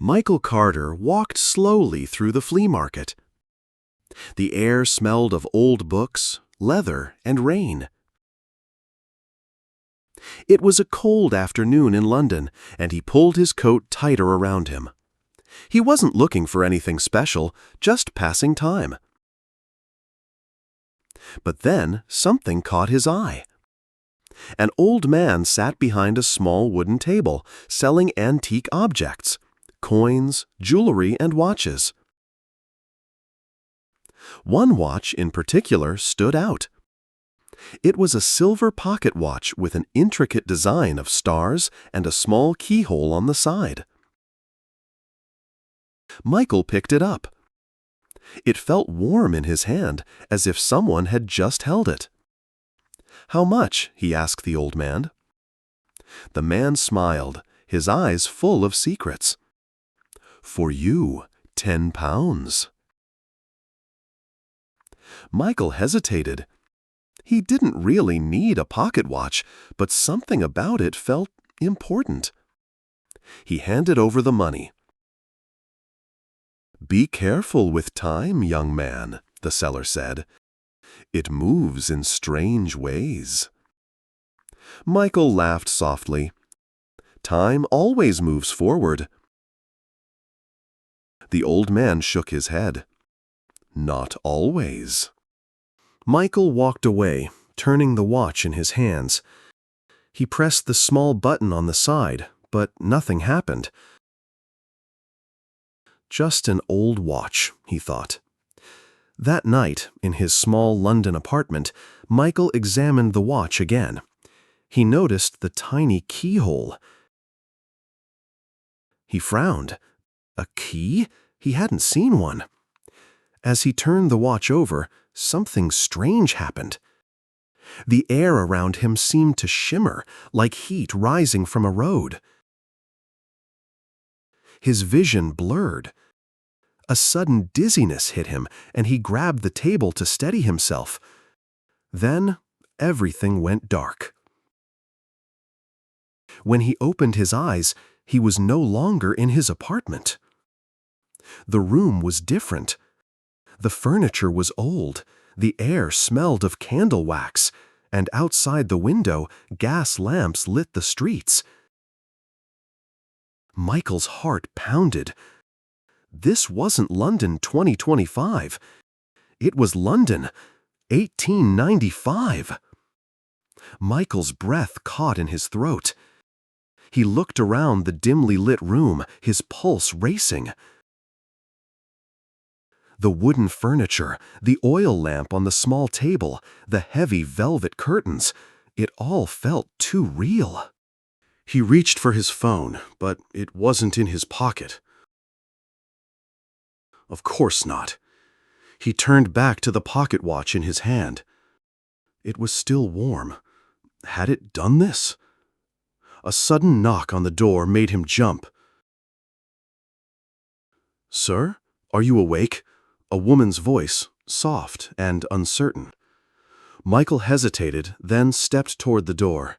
Michael Carter walked slowly through the flea market. The air smelled of old books, leather, and rain. It was a cold afternoon in London, and he pulled his coat tighter around him. He wasn't looking for anything special, just passing time. But then something caught his eye. An old man sat behind a small wooden table, selling antique objects, coins, jewelry, and watches. One watch in particular stood out. It was a silver pocket watch with an intricate design of stars and a small keyhole on the side. Michael picked it up. It felt warm in his hand, as if someone had just held it. "How much?" he asked the old man. The man smiled, his eyes full of secrets. "For you, 10 pounds. Michael hesitated. He didn't really need a pocket watch, but something about it felt important. He handed over the money. "Be careful with time, young man," the seller said. "It moves in strange ways." Michael laughed softly. "Time always moves forward." The old man shook his head. "Not always." Michael walked away, turning the watch in his hands. He pressed the small button on the side, but nothing happened. Just an old watch, he thought. That night, in his small London apartment, Michael examined the watch again. He noticed the tiny keyhole. He frowned. A key? He hadn't seen one. As he turned the watch over, something strange happened. The air around him seemed to shimmer, like heat rising from a road. His vision blurred. A sudden dizziness hit him, and he grabbed the table to steady himself. Then, everything went dark. When he opened his eyes, he was no longer in his apartment. The room was different. The furniture was old, the air smelled of candle wax, and outside the window, gas lamps lit the streets. Michael's heart pounded. This wasn't London 2025. It was London 1895. Michael's breath caught in his throat. He looked around the dimly lit room, his pulse racing. The wooden furniture, the oil lamp on the small table, the heavy velvet curtains, it all felt too real. He reached for his phone, but it wasn't in his pocket. Of course not. He turned back to the pocket watch in his hand. It was still warm. Had it done this? A sudden knock on the door made him jump. "Sir, are you awake?" A woman's voice, soft and uncertain. Michael hesitated, then stepped toward the door.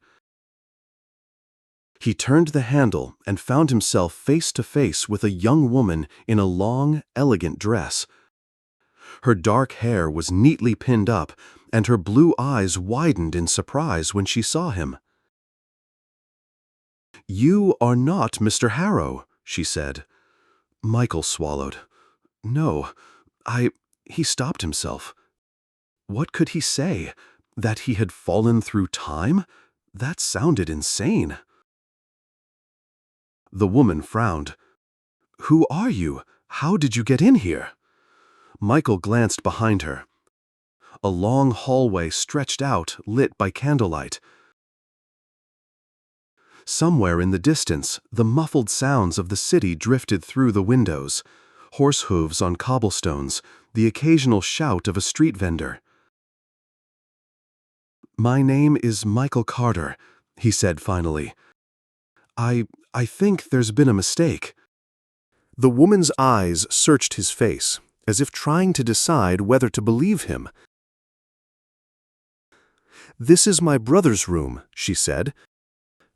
He turned the handle and found himself face to face with a young woman in a long, elegant dress. Her dark hair was neatly pinned up, and her blue eyes widened in surprise when she saw him. "You are not Mr. Harrow," she said. Michael swallowed. "No, He stopped himself. What could he say? That he had fallen through time? That sounded insane. The woman frowned. "Who are you? How did you get in here?" Michael glanced behind her. A long hallway stretched out, lit by candlelight. Somewhere in the distance, the muffled sounds of the city drifted through the windows. Horse hooves on cobblestones, the occasional shout of a street vendor. "My name is Michael Carter," he said finally. I think there's been a mistake." The woman's eyes searched his face, as if trying to decide whether to believe him. "This is my brother's room," she said.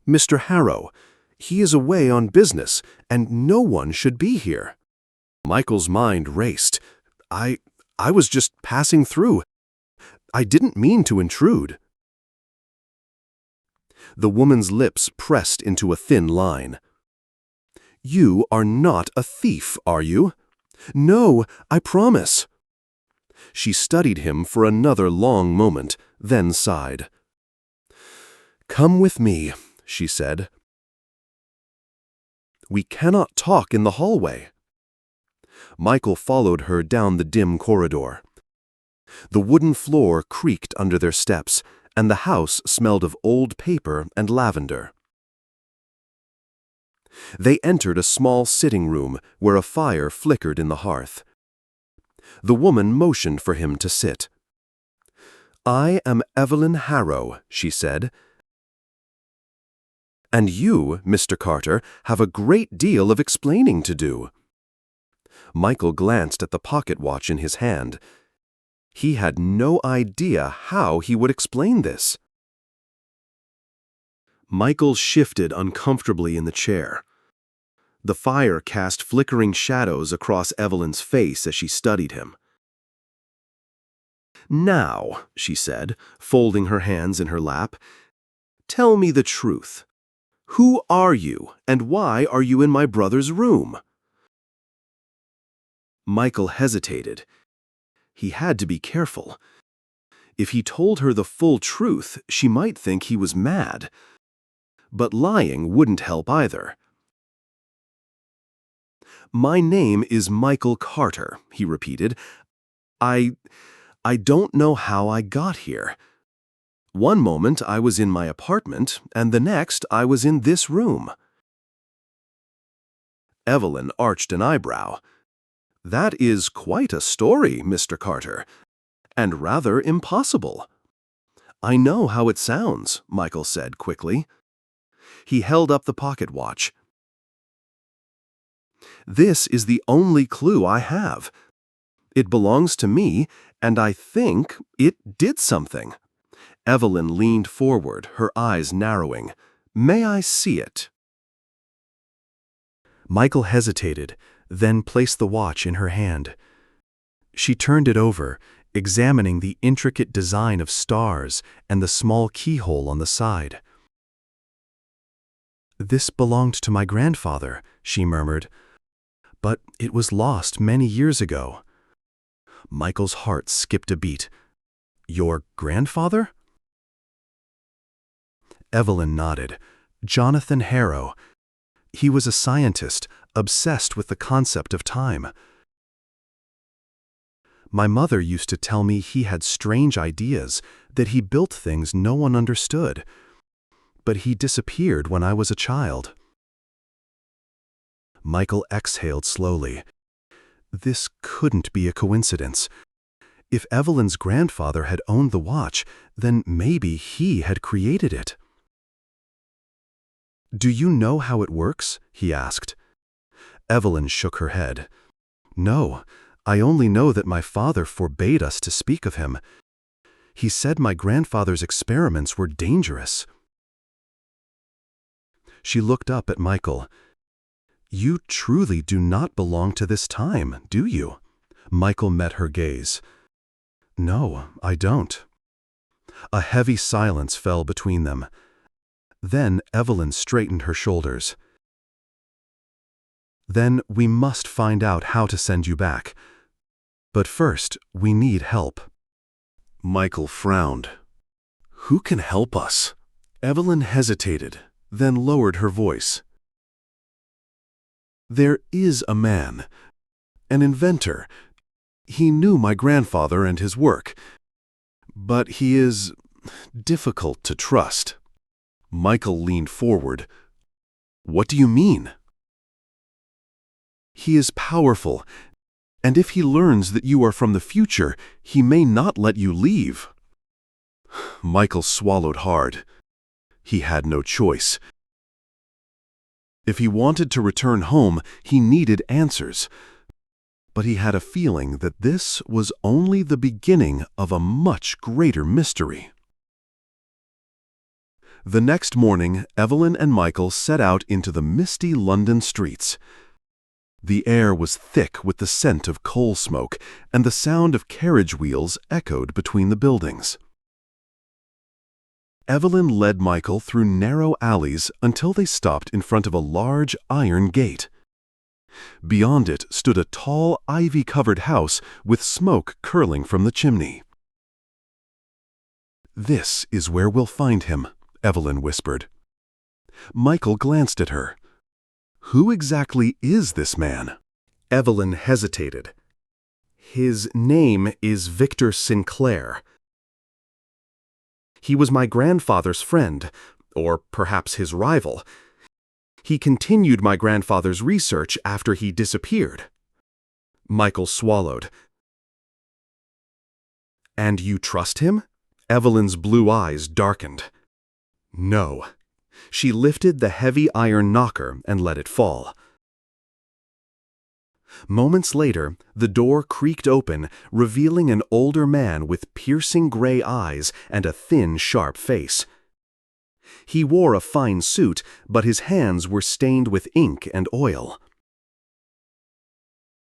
"Mr. Harrow. He is away on business, and no one should be here." Michael's mind raced. I was just passing through. I didn't mean to intrude." The woman's lips pressed into a thin line. "You are not a thief, are you?" "No, I promise." She studied him for another long moment, then sighed. "Come with me," she said. "We cannot talk in the hallway." Michael followed her down the dim corridor. The wooden floor creaked under their steps, and the house smelled of old paper and lavender. They entered a small sitting room where a fire flickered in the hearth. The woman motioned for him to sit. "I am Evelyn Harrow," she said. "And you, Mr. Carter, have a great deal of explaining to do." Michael glanced at the pocket watch in his hand. He had no idea how he would explain this. Michael shifted uncomfortably in the chair. The fire cast flickering shadows across Evelyn's face as she studied him. "Now," she said, folding her hands in her lap, "tell me the truth. Who are you, and why are you in my brother's room?" Michael hesitated. He had to be careful. If he told her the full truth, she might think he was mad. But lying wouldn't help either. "My name is Michael Carter," he repeated. I don't know how I got here. One moment I was in my apartment, and the next I was in this room." Evelyn arched an eyebrow. "That is quite a story, Mr. Carter, and rather impossible." "I know how it sounds," Michael said quickly. He held up the pocket watch. "This is the only clue I have. It belongs to me, and I think it did something." Evelyn leaned forward, her eyes narrowing. "May I see it?" Michael hesitated, then placed the watch in her hand. She turned it over, examining the intricate design of stars and the small keyhole on the side. "This belonged to my grandfather," she murmured, "but it was lost many years ago." Michael's heart skipped a beat. "Your grandfather?" Evelyn nodded. "Jonathan Harrow. He was a scientist, obsessed with the concept of time. My mother used to tell me he had strange ideas, that he built things no one understood. But he disappeared when I was a child." Michael exhaled slowly. This couldn't be a coincidence. If Evelyn's grandfather had owned the watch, then maybe he had created it. "Do you know how it works?" he asked. Evelyn shook her head. "No, I only know that my father forbade us to speak of him. He said my grandfather's experiments were dangerous." She looked up at Michael. "You truly do not belong to this time, do you?" Michael met her gaze. "No, I don't." A heavy silence fell between them. Then Evelyn straightened her shoulders. "Then we must find out how to send you back. But first, we need help." Michael frowned. "Who can help us?" Evelyn hesitated, then lowered her voice. "There is a man, an inventor. He knew my grandfather and his work. But he is difficult to trust." Michael leaned forward. "What do you mean?" "He is powerful, and if he learns that you are from the future, he may not let you leave." Michael swallowed hard. He had no choice. If he wanted to return home, he needed answers. But he had a feeling that this was only the beginning of a much greater mystery. The next morning, Evelyn and Michael set out into the misty London streets. The air was thick with the scent of coal smoke, and the sound of carriage wheels echoed between the buildings. Evelyn led Michael through narrow alleys until they stopped in front of a large iron gate. Beyond it stood a tall, ivy-covered house with smoke curling from the chimney. "This is where we'll find him," Evelyn whispered. Michael glanced at her. "Who exactly is this man?" Evelyn hesitated. "His name is Victor Sinclair. He was my grandfather's friend, or perhaps his rival. He continued my grandfather's research after he disappeared." Michael swallowed. "And you trust him?" Evelyn's blue eyes darkened. "No." She lifted the heavy iron knocker and let it fall. Moments later, the door creaked open, revealing an older man with piercing gray eyes and a thin, sharp face. He wore a fine suit, but his hands were stained with ink and oil.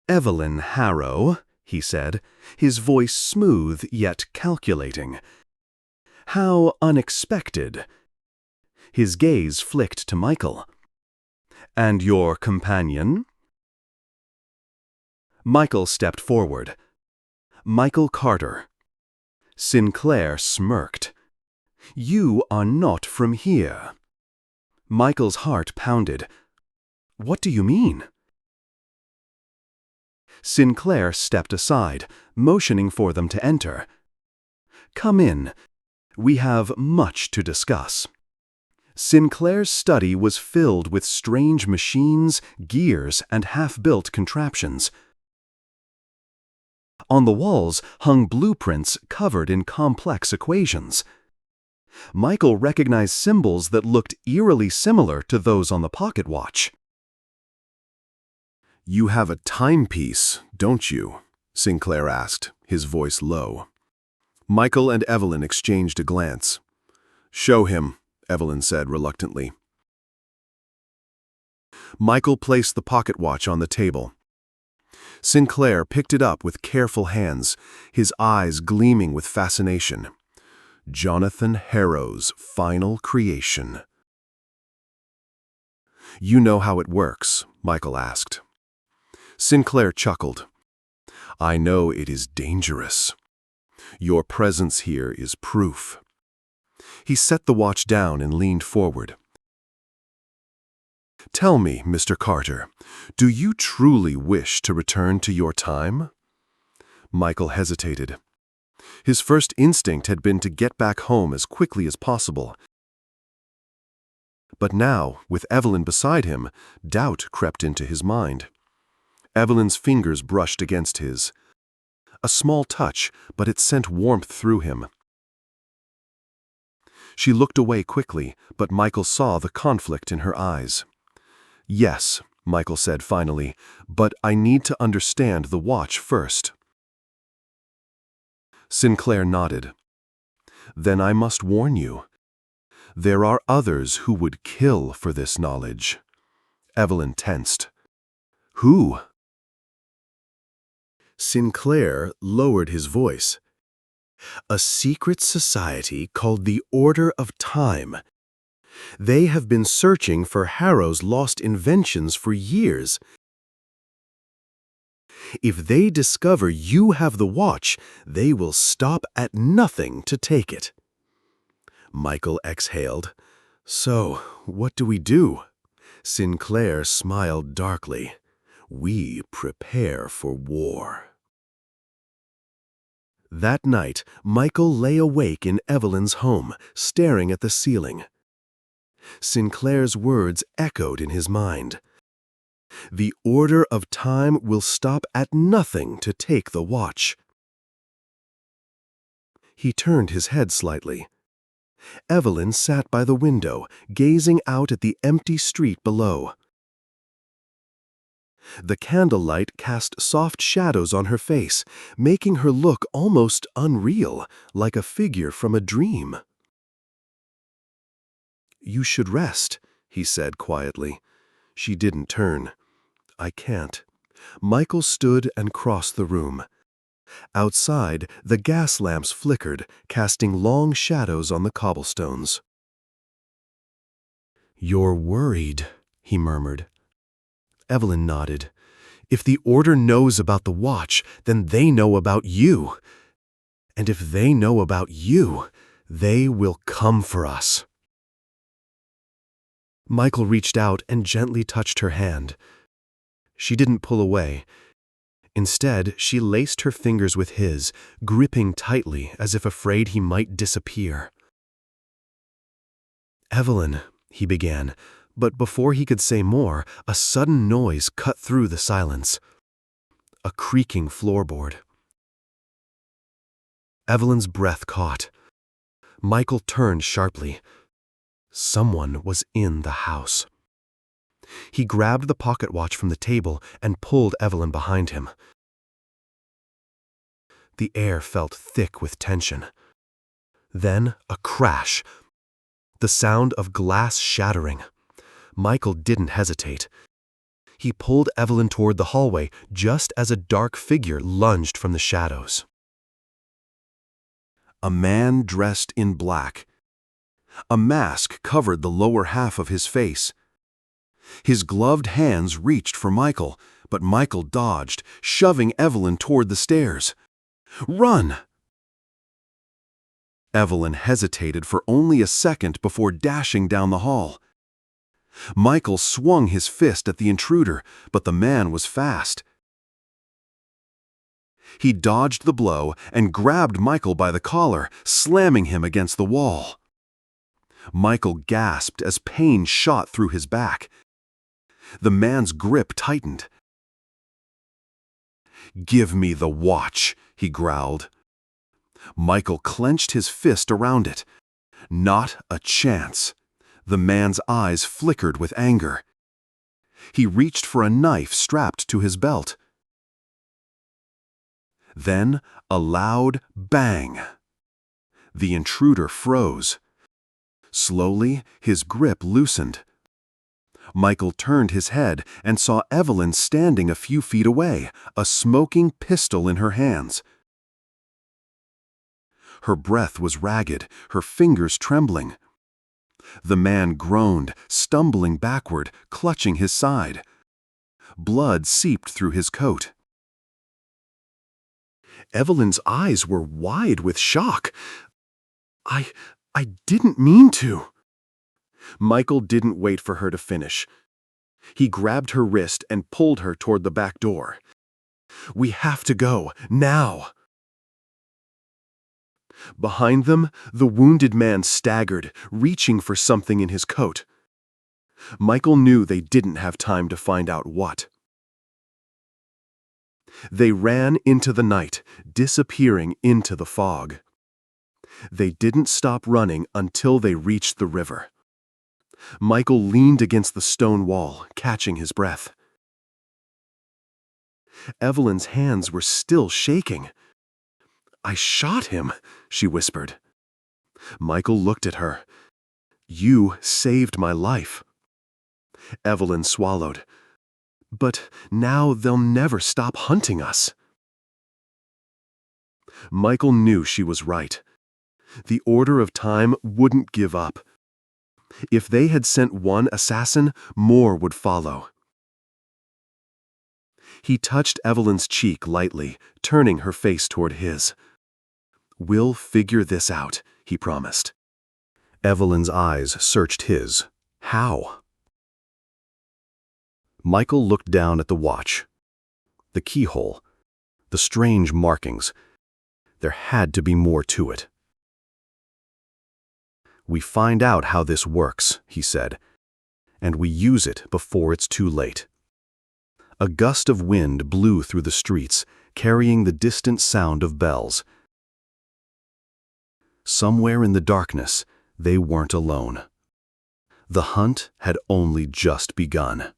"Evelyn Harrow," he said, his voice smooth yet calculating. "How unexpected." His gaze flicked to Michael. "And your companion?" Michael stepped forward. "Michael Carter." Sinclair smirked. "You are not from here." Michael's heart pounded. "What do you mean?" Sinclair stepped aside, motioning for them to enter. "Come in. We have much to discuss." Sinclair's study was filled with strange machines, gears, and half-built contraptions. On the walls hung blueprints covered in complex equations. Michael recognized symbols that looked eerily similar to those on the pocket watch. "You have a timepiece, don't you?" Sinclair asked, his voice low. Michael and Evelyn exchanged a glance. "Show him," Evelyn said reluctantly. Michael placed the pocket watch on the table. Sinclair picked it up with careful hands, his eyes gleaming with fascination. Jonathan Harrow's final creation. "You know how it works?" Michael asked. Sinclair chuckled. "I know it is dangerous. Your presence here is proof." He set the watch down and leaned forward. "Tell me, Mr. Carter, do you truly wish to return to your time?" Michael hesitated. His first instinct had been to get back home as quickly as possible. But now, with Evelyn beside him, doubt crept into his mind. Evelyn's fingers brushed against his. A small touch, but it sent warmth through him. She looked away quickly, but Michael saw the conflict in her eyes. "Yes," Michael said finally, "but I need to understand the watch first." Sinclair nodded. "Then I must warn you. There are others who would kill for this knowledge." Evelyn tensed. "Who?" Sinclair lowered his voice. "A secret society called the Order of Time. They have been searching for Harrow's lost inventions for years. If they discover you have the watch, they will stop at nothing to take it." Michael exhaled. "So, what do we do?" Sinclair smiled darkly. "We prepare for war." That night, Michael lay awake in Evelyn's home, staring at the ceiling. Sinclair's words echoed in his mind. The Order of Time will stop at nothing to take the watch. He turned his head slightly. Evelyn sat by the window, gazing out at the empty street below. The candlelight cast soft shadows on her face, making her look almost unreal, like a figure from a dream. "You should rest," he said quietly. She didn't turn. "I can't." Michael stood and crossed the room. Outside, the gas lamps flickered, casting long shadows on the cobblestones. "You're worried," he murmured. Evelyn nodded. "If the order knows about the watch, then they know about you. And if they know about you, they will come for us." Michael reached out and gently touched her hand. She didn't pull away. Instead, she laced her fingers with his, gripping tightly as if afraid he might disappear. "Evelyn," he began, but before he could say more, a sudden noise cut through the silence. A creaking floorboard. Evelyn's breath caught. Michael turned sharply. Someone was in the house. He grabbed the pocket watch from the table and pulled Evelyn behind him. The air felt thick with tension. Then a crash. The sound of glass shattering. Michael didn't hesitate. He pulled Evelyn toward the hallway just as a dark figure lunged from the shadows. A man dressed in black. A mask covered the lower half of his face. His gloved hands reached for Michael, but Michael dodged, shoving Evelyn toward the stairs. "Run!" Evelyn hesitated for only a second before dashing down the hall. Michael swung his fist at the intruder, but the man was fast. He dodged the blow and grabbed Michael by the collar, slamming him against the wall. Michael gasped as pain shot through his back. The man's grip tightened. "Give me the watch," he growled. Michael clenched his fist around it. Not a chance. The man's eyes flickered with anger. He reached for a knife strapped to his belt. Then a loud bang. The intruder froze. Slowly, his grip loosened. Michael turned his head and saw Evelyn standing a few feet away, a smoking pistol in her hands. Her breath was ragged, her fingers trembling. The man groaned, stumbling backward, clutching his side. Blood seeped through his coat. Evelyn's eyes were wide with shock. I didn't mean to." Michael didn't wait for her to finish. He grabbed her wrist and pulled her toward the back door. "We have to go, now." Behind them, the wounded man staggered, reaching for something in his coat. Michael knew they didn't have time to find out what. They ran into the night, disappearing into the fog. They didn't stop running until they reached the river. Michael leaned against the stone wall, catching his breath. Evelyn's hands were still shaking. "I shot him," she whispered. Michael looked at her. "You saved my life." Evelyn swallowed. "But now they'll never stop hunting us." Michael knew she was right. The order of time wouldn't give up. If they had sent one assassin, more would follow. He touched Evelyn's cheek lightly, turning her face toward his. "We'll figure this out," he promised. Evelyn's eyes searched his. "How?" Michael looked down at the watch. The keyhole. The strange markings. There had to be more to it. "We find out how this works," he said, "and we use it before it's too late." A gust of wind blew through the streets, carrying the distant sound of bells. Somewhere in the darkness, they weren't alone. The hunt had only just begun.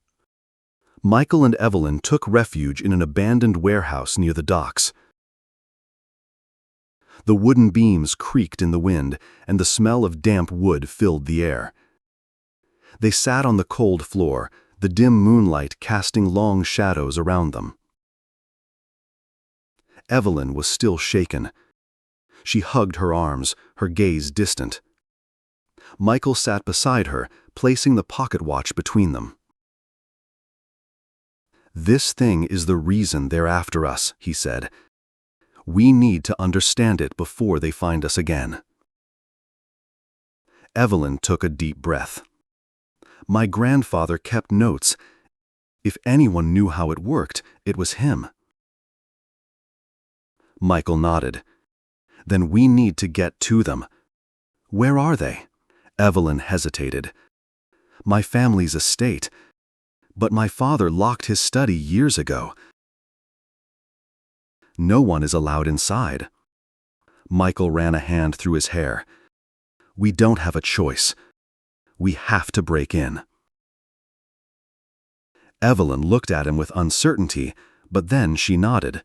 Michael and Evelyn took refuge in an abandoned warehouse near the docks. The wooden beams creaked in the wind, and the smell of damp wood filled the air. They sat on the cold floor, the dim moonlight casting long shadows around them. Evelyn was still shaken. She hugged her arms, her gaze distant. Michael sat beside her, placing the pocket watch between them. "This thing is the reason they're after us," he said. "We need to understand it before they find us again." Evelyn took a deep breath. "My grandfather kept notes. If anyone knew how it worked, it was him." Michael nodded. "Then we need to get to them. Where are they?" Evelyn hesitated. "My family's estate. But my father locked his study years ago. No one is allowed inside." Michael ran a hand through his hair. "We don't have a choice. We have to break in." Evelyn looked at him with uncertainty, but then she nodded.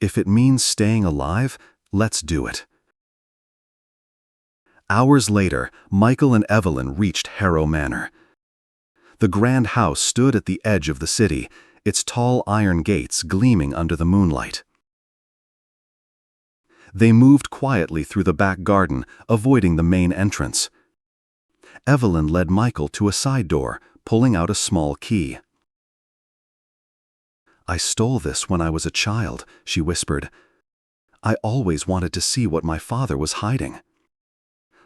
"If it means staying alive, let's do it." Hours later, Michael and Evelyn reached Harrow Manor. The grand house stood at the edge of the city, its tall iron gates gleaming under the moonlight. They moved quietly through the back garden, avoiding the main entrance. Evelyn led Michael to a side door, pulling out a small key. "I stole this when I was a child," she whispered. "I always wanted to see what my father was hiding."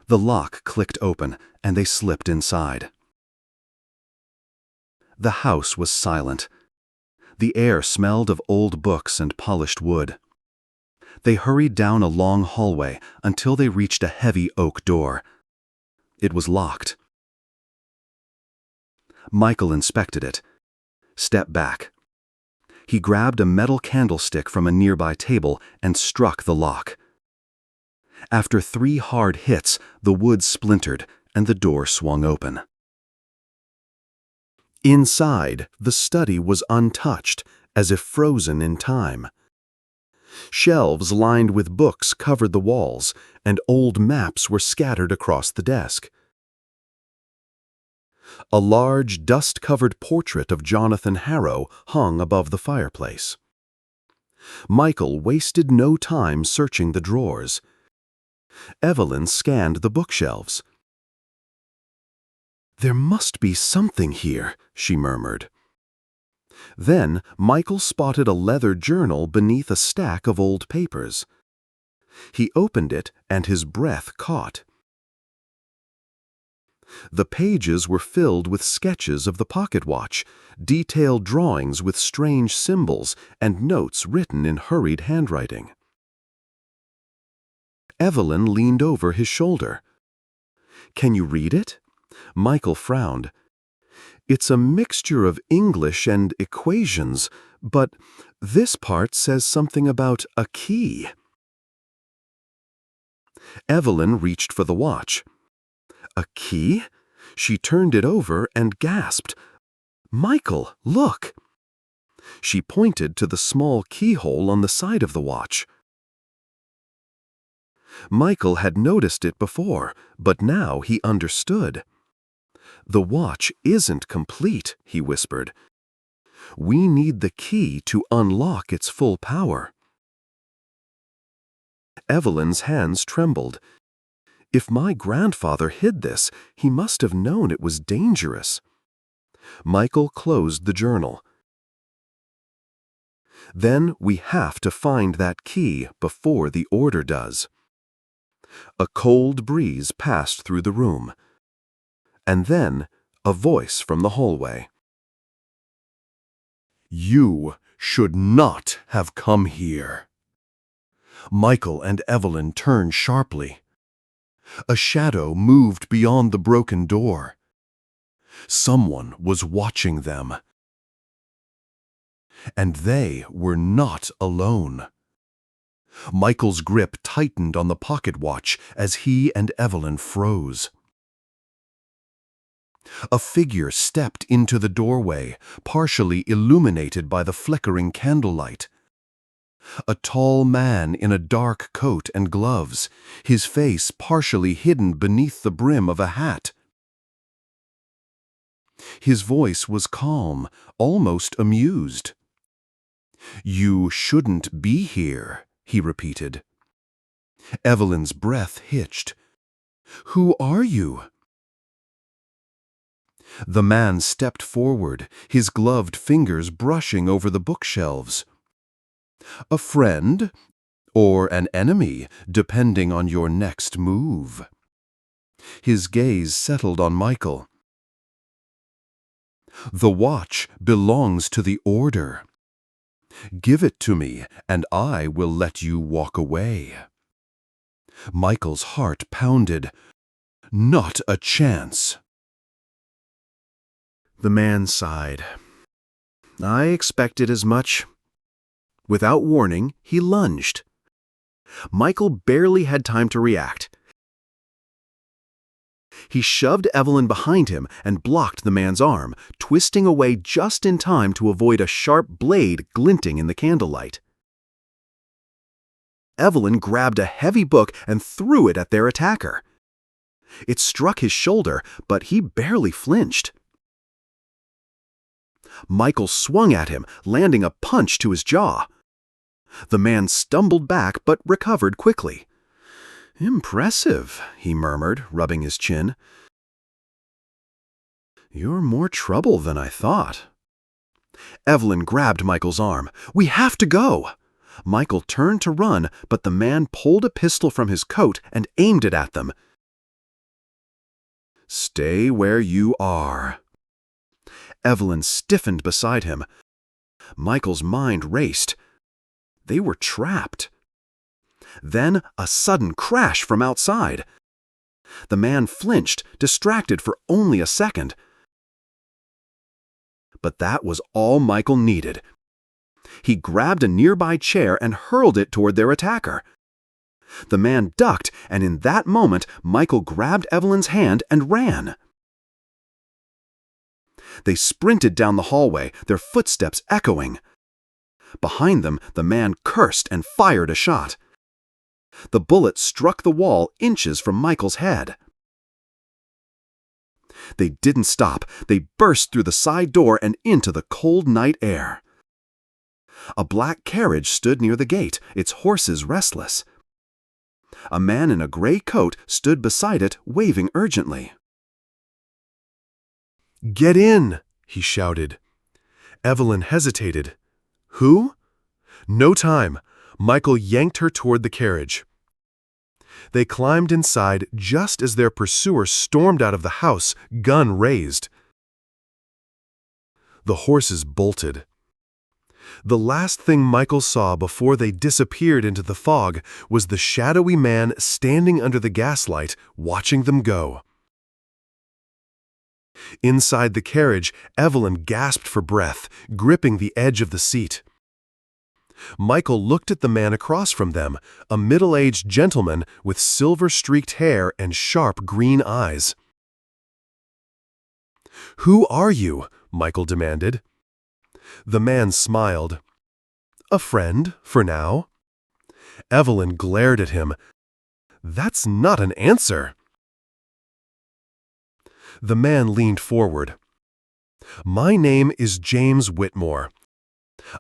The lock clicked open, and they slipped inside. The house was silent. The air smelled of old books and polished wood. They hurried down a long hallway until they reached a heavy oak door. It was locked. Michael inspected it. Stepped back. He grabbed a metal candlestick from a nearby table and struck the lock. After 3 hard hits, the wood splintered and the door swung open. Inside, the study was untouched, as if frozen in time. Shelves lined with books covered the walls, and old maps were scattered across the desk. A large, dust-covered portrait of Jonathan Harrow hung above the fireplace. Michael wasted no time searching the drawers. Evelyn scanned the bookshelves. "There must be something here," she murmured. Then Michael spotted a leather journal beneath a stack of old papers. He opened it and his breath caught. The pages were filled with sketches of the pocket watch, detailed drawings with strange symbols, and notes written in hurried handwriting. Evelyn leaned over his shoulder. "Can you read it?" Michael frowned. "It's a mixture of English and equations, but this part says something about a key." Evelyn reached for the watch. "A key?" She turned it over and gasped. "Michael, look!" She pointed to the small keyhole on the side of the watch. Michael had noticed it before, but now he understood. "The watch isn't complete," he whispered. "We need the key to unlock its full power." Evelyn's hands trembled. "If my grandfather hid this, he must have known it was dangerous." Michael closed the journal. "Then we have to find that key before the order does." A cold breeze passed through the room. And then a voice from the hallway. "You should not have come here." Michael and Evelyn turned sharply. A shadow moved beyond the broken door. Someone was watching them. And they were not alone. Michael's grip tightened on the pocket watch as he and Evelyn froze. A figure stepped into the doorway, partially illuminated by the flickering candlelight. A tall man in a dark coat and gloves, his face partially hidden beneath the brim of a hat. His voice was calm, almost amused. "You shouldn't be here," he repeated. Evelyn's breath hitched. "Who are you?" The man stepped forward, his gloved fingers brushing over the bookshelves. "A friend, or an enemy, depending on your next move." His gaze settled on Michael. "The watch belongs to the Order. Give it to me, and I will let you walk away." Michael's heart pounded. "Not a chance." The man sighed. "I expected as much." Without warning, he lunged. Michael barely had time to react. He shoved Evelyn behind him and blocked the man's arm, twisting away just in time to avoid a sharp blade glinting in the candlelight. Evelyn grabbed a heavy book and threw it at their attacker. It struck his shoulder, but he barely flinched. Michael swung at him, landing a punch to his jaw. The man stumbled back but recovered quickly. "Impressive," he murmured, rubbing his chin. "You're more trouble than I thought." Evelyn grabbed Michael's arm. "We have to go!" Michael turned to run, but the man pulled a pistol from his coat and aimed it at them. "Stay where you are." Evelyn stiffened beside him. Michael's mind raced. They were trapped. Then a sudden crash from outside. The man flinched, distracted for only a second. But that was all Michael needed. He grabbed a nearby chair and hurled it toward their attacker. The man ducked, and in that moment, Michael grabbed Evelyn's hand and ran. They sprinted down the hallway, their footsteps echoing. Behind them, the man cursed and fired a shot. The bullet struck the wall inches from Michael's head. They didn't stop. They burst through the side door and into the cold night air. A black carriage stood near the gate, its horses restless. A man in a gray coat stood beside it, waving urgently. "Get in!" he shouted. Evelyn hesitated. "Who?" "No time." Michael yanked her toward the carriage. They climbed inside just as their pursuer stormed out of the house, gun raised. The horses bolted. The last thing Michael saw before they disappeared into the fog was the shadowy man standing under the gaslight, watching them go. Inside the carriage, Evelyn gasped for breath, gripping the edge of the seat. Michael looked at the man across from them, a middle-aged gentleman with silver-streaked hair and sharp green eyes. "Who are you?" Michael demanded. The man smiled. "A friend, for now." Evelyn glared at him. "That's not an answer." The man leaned forward. "My name is James Whitmore.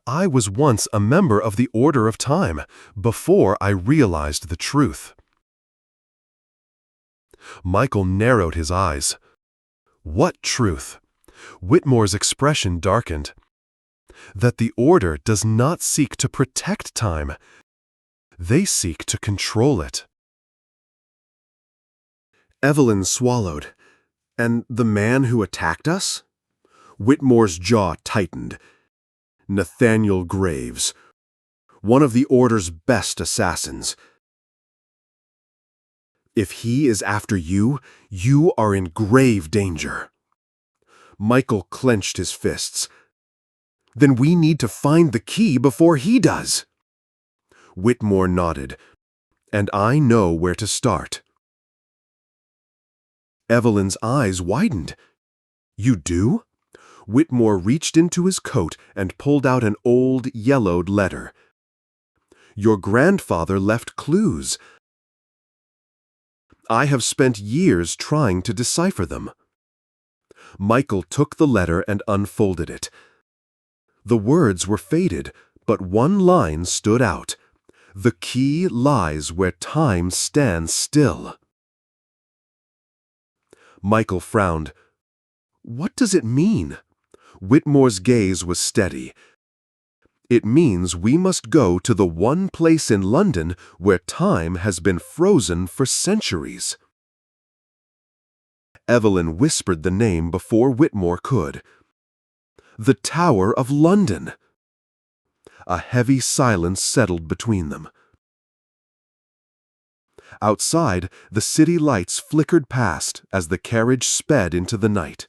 I was once a member of the Order of Time, before I realized the truth." Michael narrowed his eyes. What truth? Whitmore's expression darkened. That the Order does not seek to protect time. They seek to control it. Evelyn swallowed. "And the man who attacked us?" Whitmore's jaw tightened. "Nathaniel Graves, one of the Order's best assassins. If he is after you, you are in grave danger." Michael clenched his fists. "Then we need to find the key before he does." Whitmore nodded. "And I know where to start." Evelyn's eyes widened. "You do?" Whitmore reached into his coat and pulled out an old, yellowed letter. "Your grandfather left clues. I have spent years trying to decipher them." Michael took the letter and unfolded it. The words were faded, but one line stood out. "The key lies where time stands still." Michael frowned. "What does it mean?" Whitmore's gaze was steady. "It means we must go to the one place in London where time has been frozen for centuries." Evelyn whispered the name before Whitmore could. "The Tower of London." A heavy silence settled between them. Outside, the city lights flickered past as the carriage sped into the night.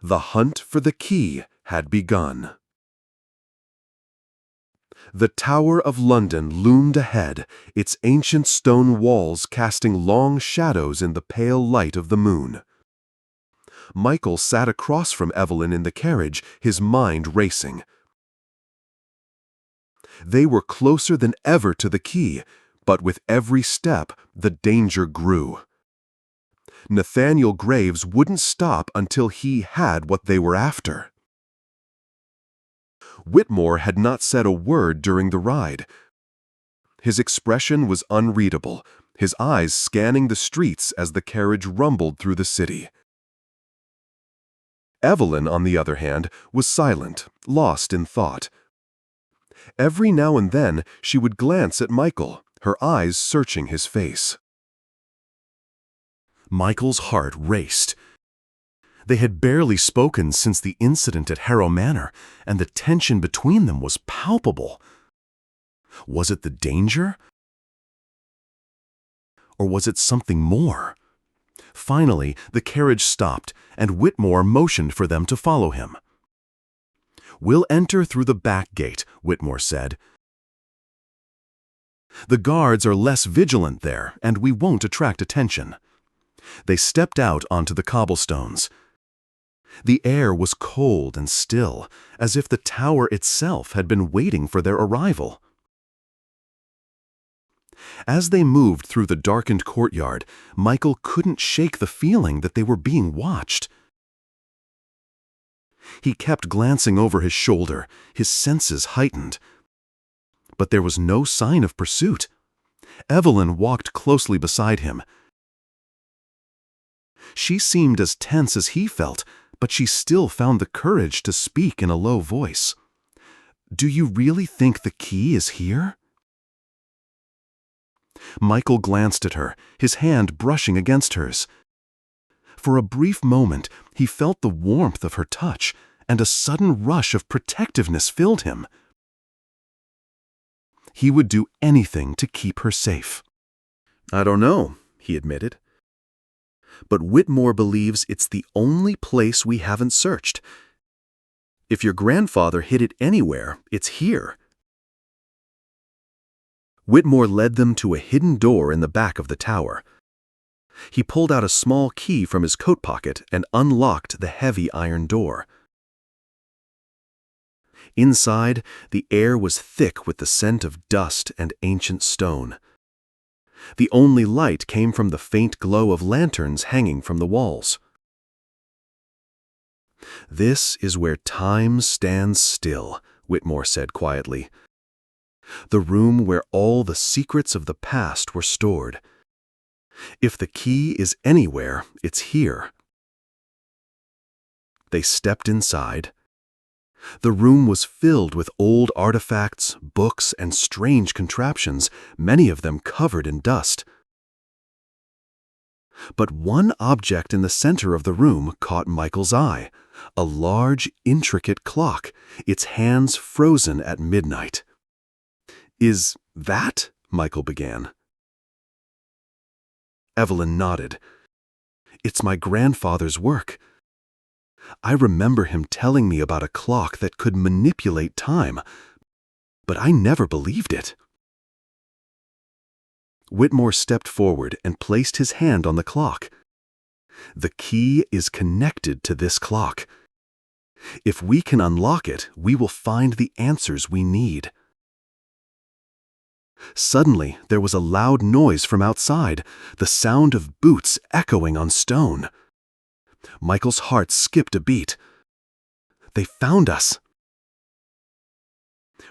The hunt for the key had begun. The Tower of London loomed ahead, its ancient stone walls casting long shadows in the pale light of the moon. Michael sat across from Evelyn in the carriage, his mind racing. They were closer than ever to the key, but with every step, the danger grew. Nathaniel Graves wouldn't stop until he had what they were after. Whitmore had not said a word during the ride. His expression was unreadable, his eyes scanning the streets as the carriage rumbled through the city. Evelyn, on the other hand, was silent, lost in thought. Every now and then she would glance at Michael, her eyes searching his face. Michael's heart raced. They had barely spoken since the incident at Harrow Manor, and the tension between them was palpable. Was it the danger? Or was it something more? Finally, the carriage stopped, and Whitmore motioned for them to follow him. "We'll enter through the back gate," Whitmore said. "The guards are less vigilant there, and we won't attract attention." They stepped out onto the cobblestones. The air was cold and still, as if the tower itself had been waiting for their arrival. As they moved through the darkened courtyard, Michael couldn't shake the feeling that they were being watched. He kept glancing over his shoulder, his senses heightened. But there was no sign of pursuit. Evelyn walked closely beside him. She seemed as tense as he felt, but she still found the courage to speak in a low voice. "Do you really think the key is here?" Michael glanced at her, his hand brushing against hers. For a brief moment, he felt the warmth of her touch, and a sudden rush of protectiveness filled him. He would do anything to keep her safe. "I don't know," he admitted. "But Whitmore believes it's the only place we haven't searched. If your grandfather hid it anywhere, it's here." Whitmore led them to a hidden door in the back of the tower. He pulled out a small key from his coat pocket and unlocked the heavy iron door. Inside, the air was thick with the scent of dust and ancient stone. The only light came from the faint glow of lanterns hanging from the walls. "This is where time stands still," Whitmore said quietly. "The room where all the secrets of the past were stored. If the key is anywhere, it's here." They stepped inside. The room was filled with old artifacts, books, and strange contraptions, many of them covered in dust. But one object in the center of the room caught Michael's eye, a large, intricate clock, its hands frozen at midnight. "Is that?" Michael began. Evelyn nodded. "It's my grandfather's work. I remember him telling me about a clock that could manipulate time, but I never believed it." Whitmore stepped forward and placed his hand on the clock. "The key is connected to this clock. If we can unlock it, we will find the answers we need." Suddenly, there was a loud noise from outside, the sound of boots echoing on stone. Michael's heart skipped a beat. They found us.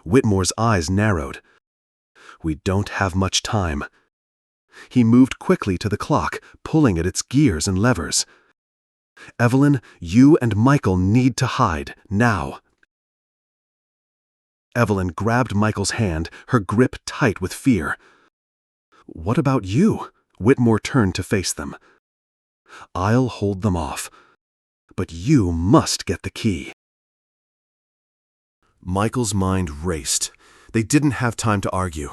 Whitmore's eyes narrowed. We don't have much time. He moved quickly to the clock, pulling at its gears and levers. Evelyn, you and Michael need to hide, now. Evelyn grabbed Michael's hand, her grip tight with fear. What about you? Whitmore turned to face them. I'll hold them off. But you must get the key. Michael's mind raced. They didn't have time to argue.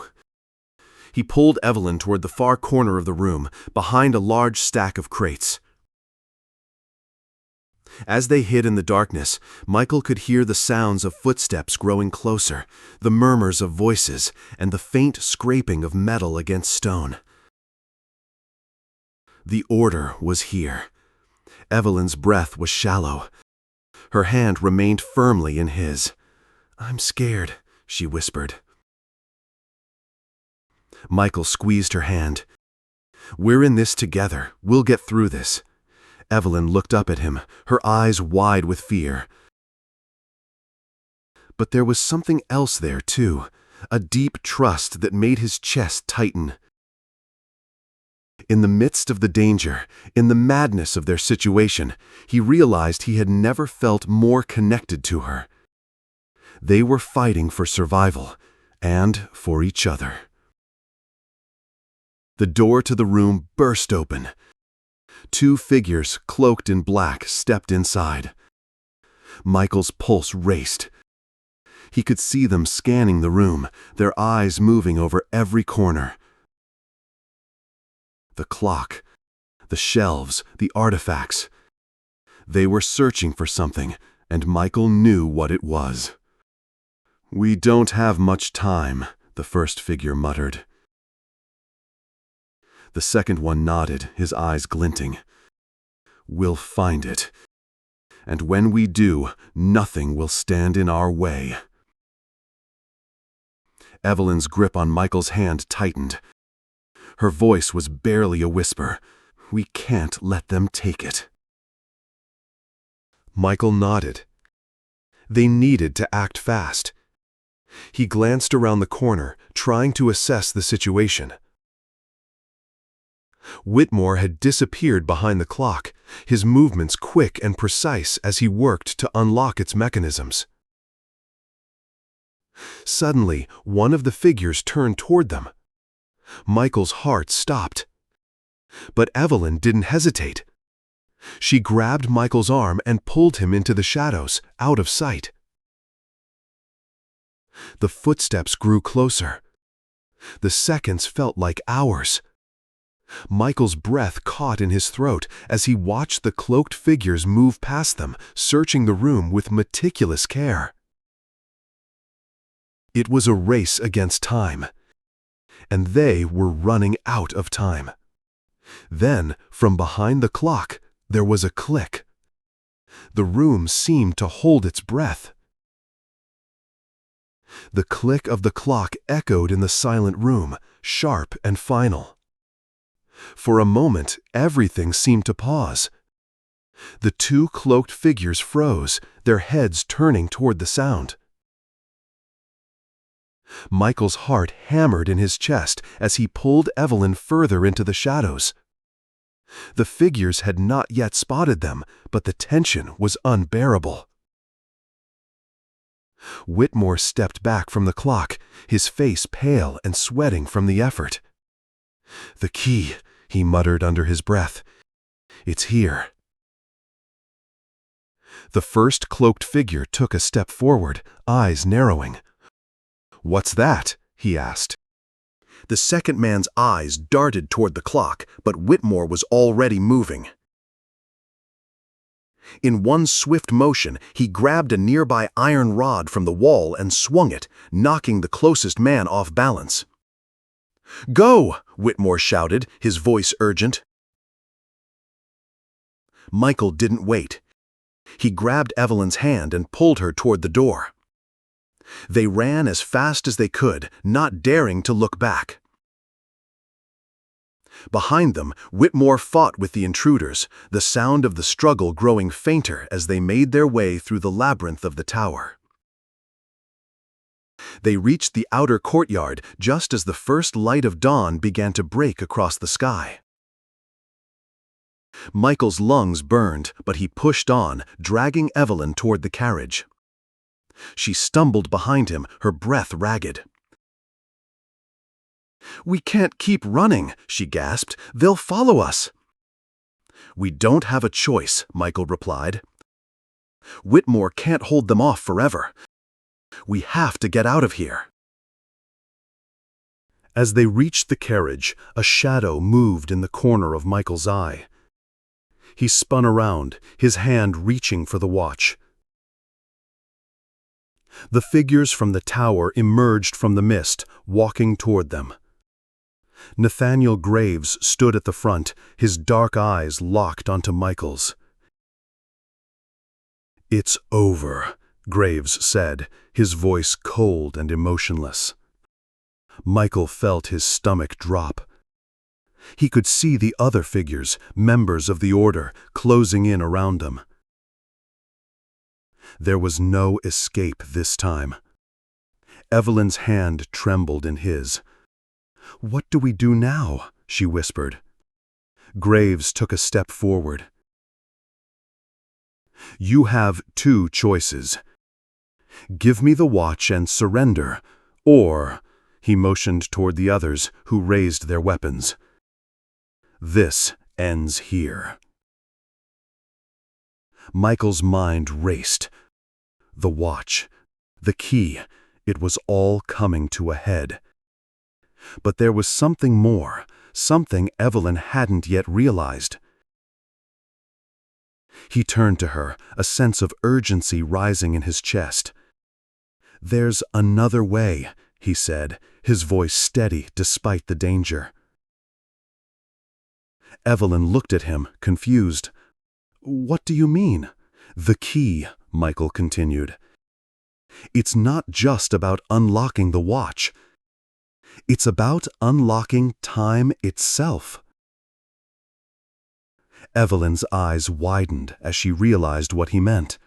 He pulled Evelyn toward the far corner of the room, behind a large stack of crates. As they hid in the darkness, Michael could hear the sounds of footsteps growing closer, the murmurs of voices, and the faint scraping of metal against stone. The order was here. Evelyn's breath was shallow. Her hand remained firmly in his. I'm scared, she whispered. Michael squeezed her hand. We're in this together. We'll get through this. Evelyn looked up at him, her eyes wide with fear. But there was something else there, too, a deep trust that made his chest tighten. In the midst of the danger, in the madness of their situation, he realized he had never felt more connected to her. They were fighting for survival, and for each other. The door to the room burst open. Two figures, cloaked in black, stepped inside. Michael's pulse raced. He could see them scanning the room, their eyes moving over every corner. The clock, the shelves, the artifacts. They were searching for something, and Michael knew what it was. We don't have much time, the first figure muttered. The second one nodded, his eyes glinting. We'll find it. And when we do, nothing will stand in our way. Evelyn's grip on Michael's hand tightened. Her voice was barely a whisper. We can't let them take it. Michael nodded. They needed to act fast. He glanced around the corner, trying to assess the situation. Whitmore had disappeared behind the clock, his movements quick and precise as he worked to unlock its mechanisms. Suddenly, one of the figures turned toward them. Michael's heart stopped. But Evelyn didn't hesitate. She grabbed Michael's arm and pulled him into the shadows, out of sight. The footsteps grew closer. The seconds felt like hours. Michael's breath caught in his throat as he watched the cloaked figures move past them, searching the room with meticulous care. It was a race against time, and they were running out of time. Then, from behind the clock, there was a click. The room seemed to hold its breath. The click of the clock echoed in the silent room, sharp and final. For a moment, everything seemed to pause. The two cloaked figures froze, their heads turning toward the sound. Michael's heart hammered in his chest as he pulled Evelyn further into the shadows. The figures had not yet spotted them, but the tension was unbearable. Whitmore stepped back from the clock, his face pale and sweating from the effort. The key, he muttered under his breath. It's here. The first cloaked figure took a step forward, eyes narrowing. What's that? He asked. The second man's eyes darted toward the clock, but Whitmore was already moving. In one swift motion, he grabbed a nearby iron rod from the wall and swung it, knocking the closest man off balance. Go! Whitmore shouted, his voice urgent. Michael didn't wait. He grabbed Evelyn's hand and pulled her toward the door. They ran as fast as they could, not daring to look back. Behind them, Whitmore fought with the intruders, the sound of the struggle growing fainter as they made their way through the labyrinth of the tower. They reached the outer courtyard just as the first light of dawn began to break across the sky. Michael's lungs burned, but he pushed on, dragging Evelyn toward the carriage. She stumbled behind him, her breath ragged. "We can't keep running," she gasped. "They'll follow us." "We don't have a choice," Michael replied. "Whitmore can't hold them off forever. We have to get out of here." As they reached the carriage, a shadow moved in the corner of Michael's eye. He spun around, his hand reaching for the watch. The figures from the tower emerged from the mist, walking toward them. Nathaniel Graves stood at the front, his dark eyes locked onto Michael's. "It's over," Graves said, his voice cold and emotionless. Michael felt his stomach drop. He could see the other figures, members of the order, closing in around them. There was no escape this time. Evelyn's hand trembled in his. "What do we do now?" she whispered. Graves took a step forward. "You have two choices. Give me the watch and surrender, or," he motioned toward the others, who raised their weapons. "This ends here." Michael's mind raced. The watch, the key, it was all coming to a head. But there was something more, something Evelyn hadn't yet realized. He turned to her, a sense of urgency rising in his chest. "There's another way," he said, his voice steady despite the danger. Evelyn looked at him, confused. "What do you mean?" "The key," Michael continued. "It's not just about unlocking the watch. It's about unlocking time itself." Evelyn's eyes widened as she realized what he meant.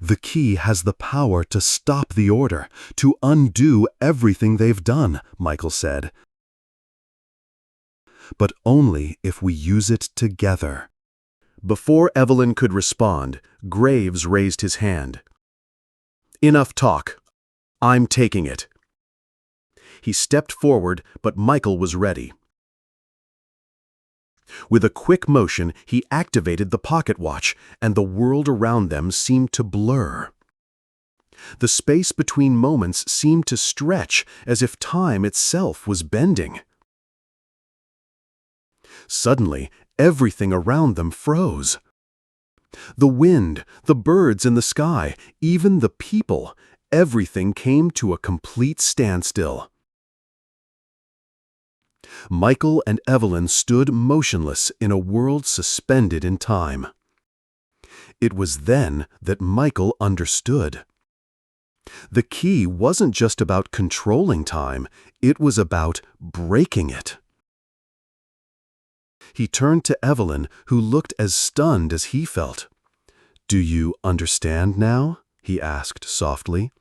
"The key has the power to stop the order, to undo everything they've done," Michael said. "But only if we use it together." Before Evelyn could respond, Graves raised his hand. "Enough talk. I'm taking it." He stepped forward, but Michael was ready. With a quick motion, he activated the pocket watch, and the world around them seemed to blur. The space between moments seemed to stretch, as if time itself was bending. Suddenly, everything around them froze. The wind, the birds in the sky, even the people, everything came to a complete standstill. Michael and Evelyn stood motionless in a world suspended in time. It was then that Michael understood. The key wasn't just about controlling time, it was about breaking it. He turned to Evelyn, who looked as stunned as he felt. "Do you understand now?" he asked softly.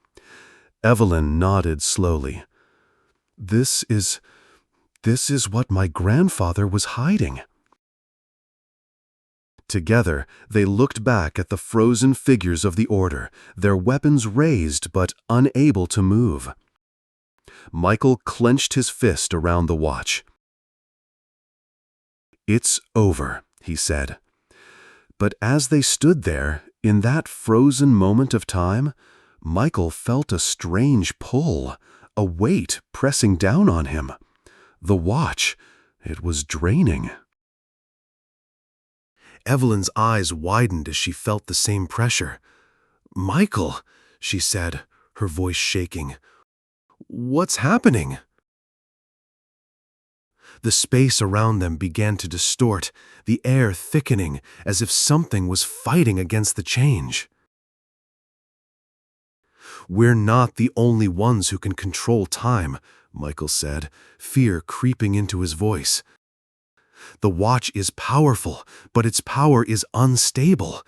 Evelyn nodded slowly. This is what my grandfather was hiding." Together, they looked back at the frozen figures of the order, their weapons raised but unable to move. Michael clenched his fist around the watch. "It's over," he said. But as they stood there, in that frozen moment of time, Michael felt a strange pull, a weight pressing down on him. The watch, it was draining. Evelyn's eyes widened as she felt the same pressure. "Michael," she said, her voice shaking. "What's happening?" The space around them began to distort, the air thickening, as if something was fighting against the change. "We're not the only ones who can control time," Michael said, fear creeping into his voice. The watch is powerful, but its power is unstable.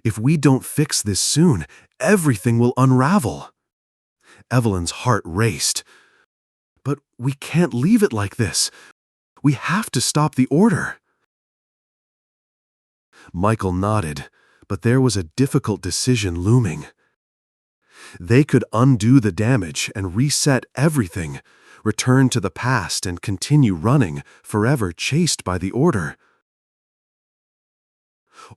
If we don't fix this soon, everything will unravel. Evelyn's heart raced. But we can't leave it like this. We have to stop the order. Michael nodded, but there was a difficult decision looming. They could undo the damage and reset everything, return to the past and continue running, forever chased by the order.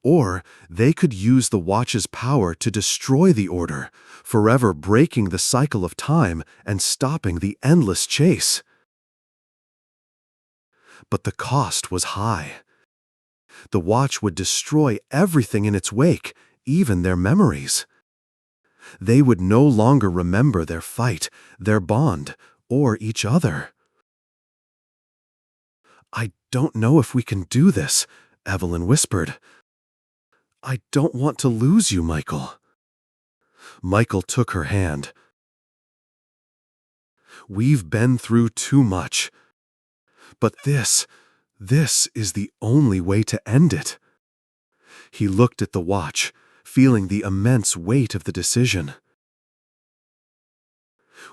Or they could use the watch's power to destroy the order, forever breaking the cycle of time and stopping the endless chase. But the cost was high. The watch would destroy everything in its wake, even their memories. They would no longer remember their fight, their bond, or each other. "I don't know if we can do this," Evelyn whispered. "I don't want to lose you, Michael." Michael took her hand. "We've been through too much. But this is the only way to end it." He looked at the watch, feeling the immense weight of the decision.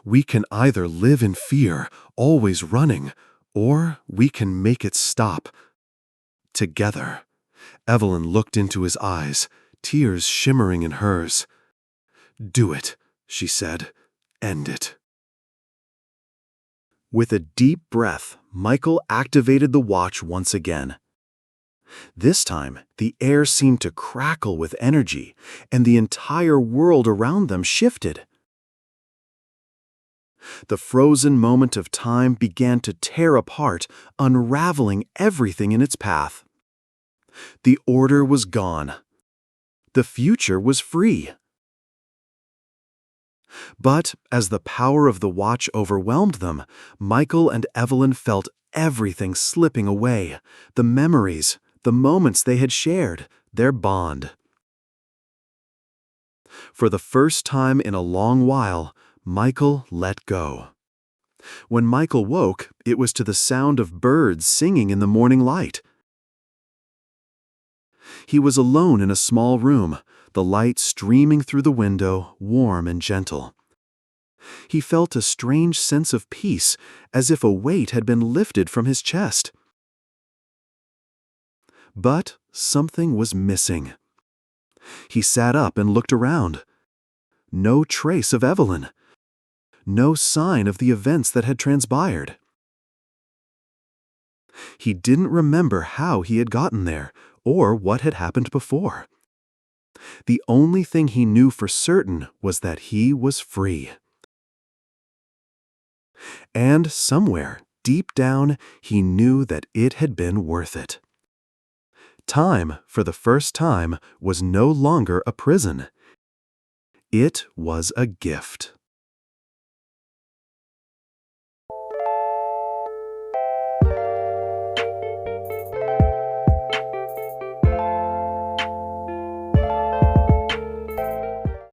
"We can either live in fear, always running, or we can make it stop. Together." Evelyn looked into his eyes, tears shimmering in hers. "Do it," she said. "End it." With a deep breath, Michael activated the watch once again. This time, the air seemed to crackle with energy, and the entire world around them shifted. The frozen moment of time began to tear apart, unraveling everything in its path. The order was gone. The future was free. But as the power of the watch overwhelmed them, Michael and Evelyn felt everything slipping away, the memories, the moments they had shared, their bond. For the first time in a long while, Michael let go. When Michael woke, it was to the sound of birds singing in the morning light. He was alone in a small room, the light streaming through the window, warm and gentle. He felt a strange sense of peace, as if a weight had been lifted from his chest. But something was missing. He sat up and looked around. No trace of Evelyn. No sign of the events that had transpired. He didn't remember how he had gotten there, or what had happened before. The only thing he knew for certain was that he was free. And somewhere, deep down, he knew that it had been worth it. Time, for the first time, was no longer a prison. It was a gift.